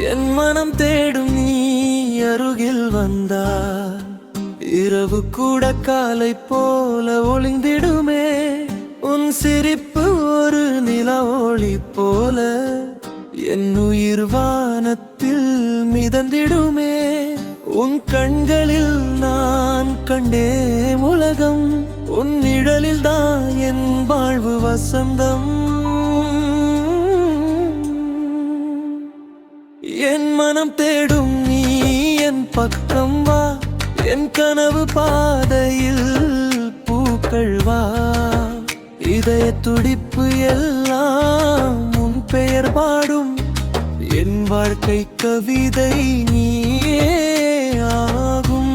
என் மனம் தேடும் நீ அருகில் வந்தார் இரவு கூட காலை போல ஒளிந்திடுமே உன் சிரிப்பு ஒரு நிலா ஒளி போல என் உயிர் வானத்தில் மிதந்திடுமே உன் கண்களில் நான் கண்டே உலகம் உன் நிழலில் தான் என் வாழ்வு வசந்தம் என் மனம் தேடும் நீ என் பக்கம் வா என் கனவு பாதையில் பூக்கள் வா இதய துடிப்பு எல்லாம் உன் பெயர் பாடும் என் வாழ்க்கை கவிதை நீயே ஆகும்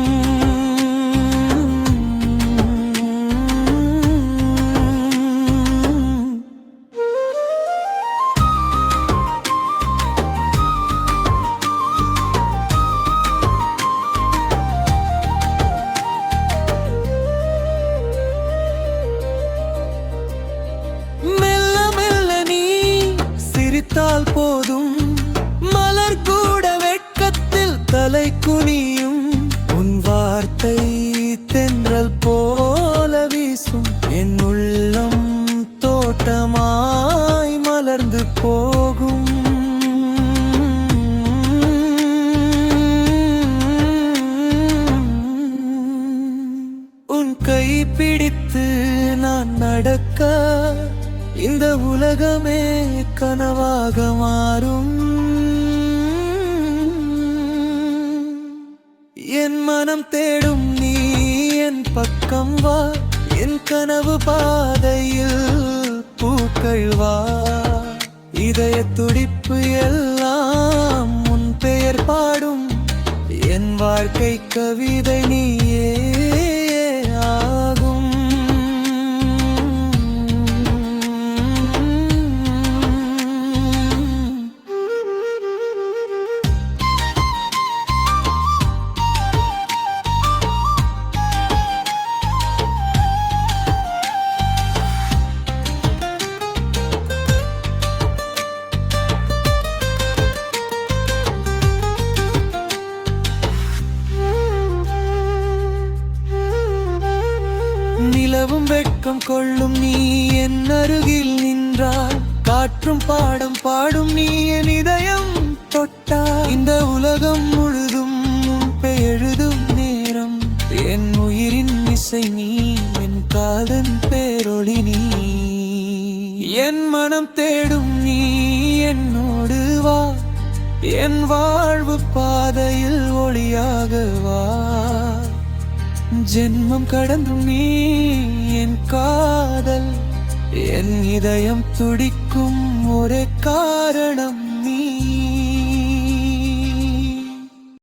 போதும் மலர் கூட வெட்கத்தில் தலை குனியும் உன் வார்த்தை தென்றல் போல வீசும் என் உள்ளம் தோட்டமாய் மலர்ந்து போகும் உன் கை பிடித்து நான் நடக்க இந்த உலகமே கனவாக மாறும் என் மனம் தேடும் நீ என் பக்கம் வா என் கனவு பாதையில் பூக்கள் வா இதய துடிப்பு எல்லாம் உன் பெயர் பாடும் என் வாழ்க்கை கவிதை நீயே ஆகும் நிலவும் வெட்கம் கொள்ளும் நீ என் அருகில் நின்றால் காற்றும் பாடம் பாடும் நீ என் இதயம் தொட்டா இந்த உலகம் முழுதும் உன் பெயெழுதும் நேரம் என் உயிரின் இசை நீ என் காதன் பேரொளி நீ என் மனம் தேடும் நீ என்னோடு வா என் வாழ்வு பாதையில் ஒளியாக வா ஜென்மம் கடந்தும் நீ என் காதல் என் இதயம் துடிக்கும் ஒரே காரணம்